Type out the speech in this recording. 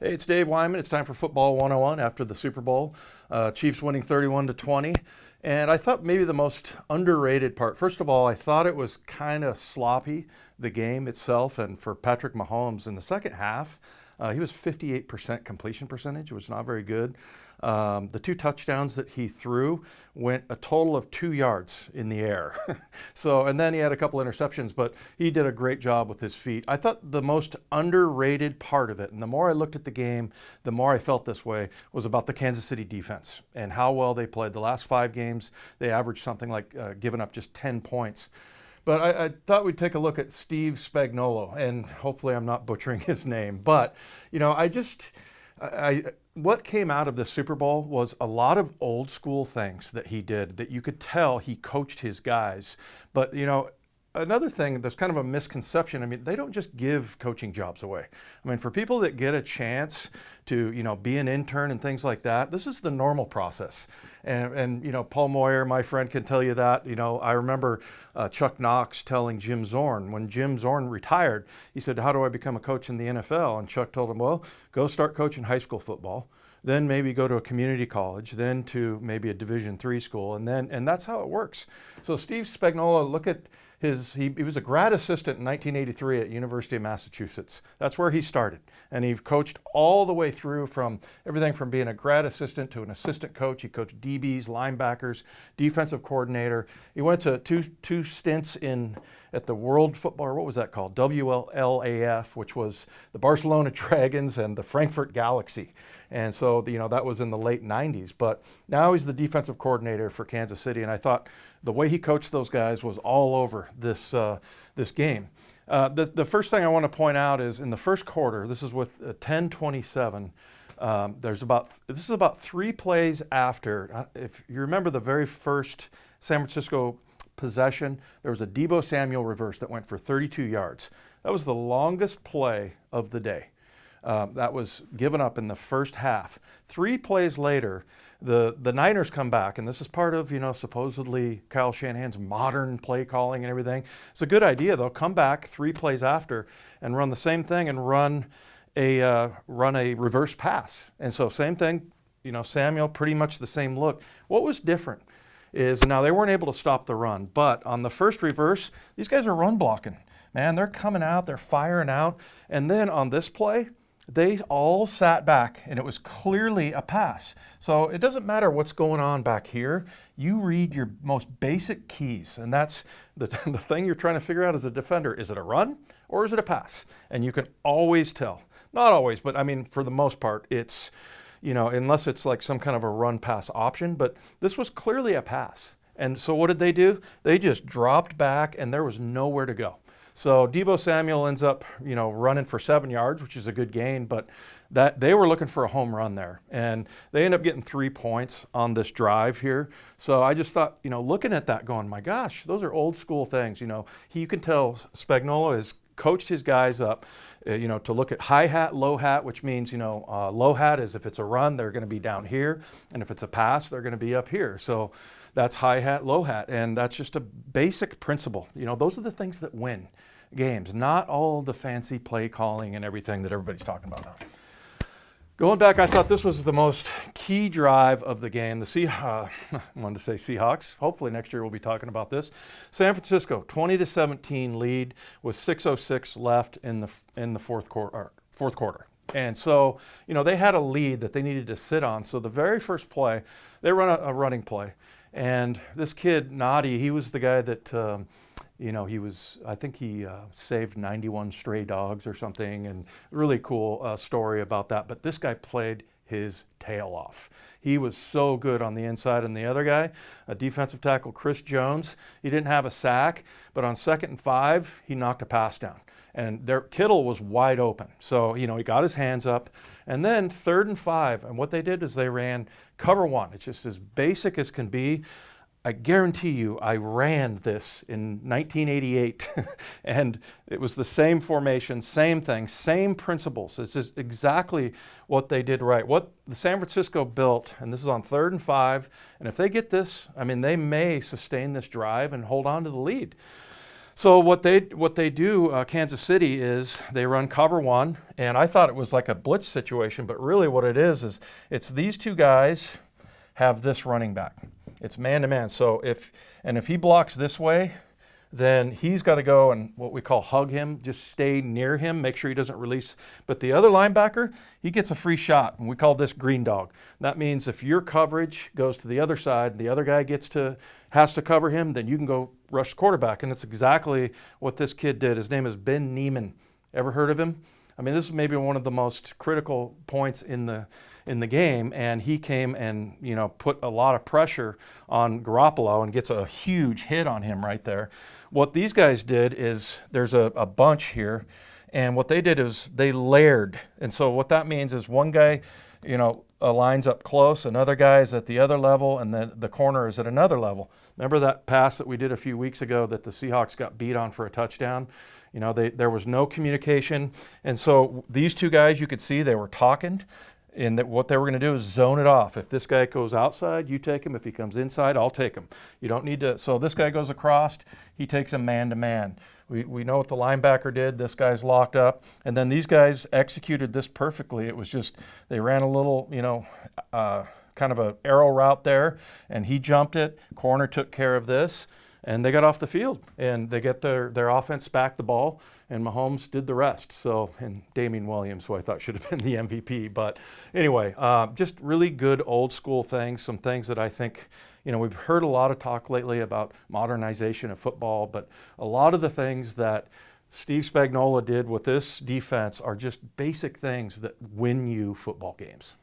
Hey, it's Dave Wyman. It's time for Football 101 after the Super Bowl. Chiefs winning 31-20. And I thought maybe the most underrated part, first of all, I thought it was kind of sloppy, the game itself. And for Patrick Mahomes in the second half, he was 58% completion percentage, which was not very good. The 2 touchdowns that he threw went a total of 2 yards in the air. And then he had a couple interceptions, but he did a great job with his feet. I thought the most underrated part of it, and the more I looked at the game, the more I felt this way, was about the Kansas City defense and how well they played. The last 5 games, they averaged something like giving up just 10 points. But I thought we'd take a look at Steve Spagnuolo, and hopefully I'm not butchering his name. But, what came out of the Super Bowl was a lot of old school things that he did that you could tell he coached his guys. But, another thing, there's kind of a misconception. I mean, they don't just give coaching jobs away. I mean, for people that get a chance to, be an intern and things like that, this is the normal process. And Paul Moyer, my friend, can tell you that. I remember Chuck Knox telling Jim Zorn, when Jim Zorn retired, he said, "How do I become a coach in the NFL?" And Chuck told him, "Well, go start coaching high school football, then maybe go to a community college, then to maybe a Division III school, and that's how it works." So Steve Spagnuolo, look at he was a grad assistant in 1983 at University of Massachusetts. That's where he started. And he coached all the way through from everything from being a grad assistant to an assistant coach. He coached DBs, linebackers, defensive coordinator. He went to two stints at the World Football, or what was that called? WLAF, which was the Barcelona Dragons and the Frankfurt Galaxy. And so, that was in the late 90s. But now he's the defensive coordinator for Kansas City. And I thought the way he coached those guys was all over this game. The first thing I want to point out is in the first quarter, this is with 10:27. This is about 3 plays after. If you remember the very first San Francisco possession, there was a Deebo Samuel reverse that went for 32 yards. That was the longest play of the day. That was given up in the first half. 3 plays later, the Niners come back, and this is part of, supposedly Kyle Shanahan's modern play calling and everything. It's a good idea. They'll come back 3 plays after and run the same thing and run a reverse pass. And so same thing, Samuel, pretty much the same look. What was different is now they weren't able to stop the run, but on the first reverse, these guys are run blocking. Man, they're coming out, they're firing out. And then on this play, they all sat back, and it was clearly a pass. So it doesn't matter what's going on back here. You read your most basic keys, and that's the thing you're trying to figure out as a defender. Is it a run or is it a pass? And you can always tell. Not always, but I mean, for the most part, it's, unless it's like some kind of a run-pass option. But this was clearly a pass. And so what did they do? They just dropped back, and there was nowhere to go. So Deebo Samuel ends up, running for 7 yards, which is a good gain, but that they were looking for a home run there. And they end up getting 3 points on this drive here. So I just thought, looking at that going, my gosh, those are old school things. You can tell Spagnuolo has coached his guys up, to look at high hat, low hat, which means, low hat is if it's a run, they're going to be down here. And if it's a pass, they're going to be up here. So that's high hat, low hat. And that's just a basic principle. Those are the things that win games, not all the fancy play calling and everything that everybody's talking about now. Going back, I thought this was the most key drive of the game. I wanted to say Seahawks. Hopefully next year we'll be talking about this. San Francisco, 20-17 lead with 6:06 left in the fourth quarter. And so, they had a lead that they needed to sit on. So the very first play, they run a running play. And this kid, Noddy, he was the guy that, I think he saved 91 stray dogs or something, and really cool story about that. But this guy played his tail off. He was so good on the inside. And the other guy, a defensive tackle, Chris Jones, he didn't have a sack, but on 2nd and 5, he knocked a pass down. And Kittle was wide open. So, he got his hands up. And then 3rd and 5, and what they did is they ran cover 1. It's just as basic as can be. I guarantee you, I ran this in 1988, and it was the same formation, same thing, same principles. It's just exactly what they did right. What the San Francisco built, and this is on 3rd and 5, and if they get this, they may sustain this drive and hold on to the lead. So what they do, Kansas City, is they run cover one, and I thought it was like a blitz situation, but really what it is it's these two guys have this running back. It's man to man. So if he blocks this way, then he's got to go and what we call hug him, just stay near him, make sure he doesn't release. But the other linebacker, he gets a free shot, and we call this green dog. That means if your coverage goes to the other side, and the other guy has to cover him, then you can go rush the quarterback. And it's exactly what this kid did. His name is Ben Neiman. Ever heard of him? I mean, this is maybe one of the most critical points in the game, and he came and put a lot of pressure on Garoppolo and gets a huge hit on him right there. What these guys did is there's a bunch here, and what they did is they layered. And so what that means is one guy, lines up close, another guy is at the other level, and then the corner is at another level. Remember that pass that we did a few weeks ago that the Seahawks got beat on for a touchdown? There was no communication. And so these two guys, you could see they were talking, and that what they were going to do is zone it off. If this guy goes outside, you take him. If he comes inside, I'll take him. You don't need to. So this guy goes across, he takes him man to man. We know what the linebacker did. This guy's locked up. And then these guys executed this perfectly. It was just, they ran a little, kind of an arrow route there, and he jumped it. Corner took care of this, and they got off the field. And they get their offense back the ball, and Mahomes did the rest. So, and Damian Williams, who I thought should have been the MVP. But anyway, just really good old school things, some things that I think, we've heard a lot of talk lately about modernization of football, but a lot of the things that Steve Spagnuolo did with this defense are just basic things that win you football games.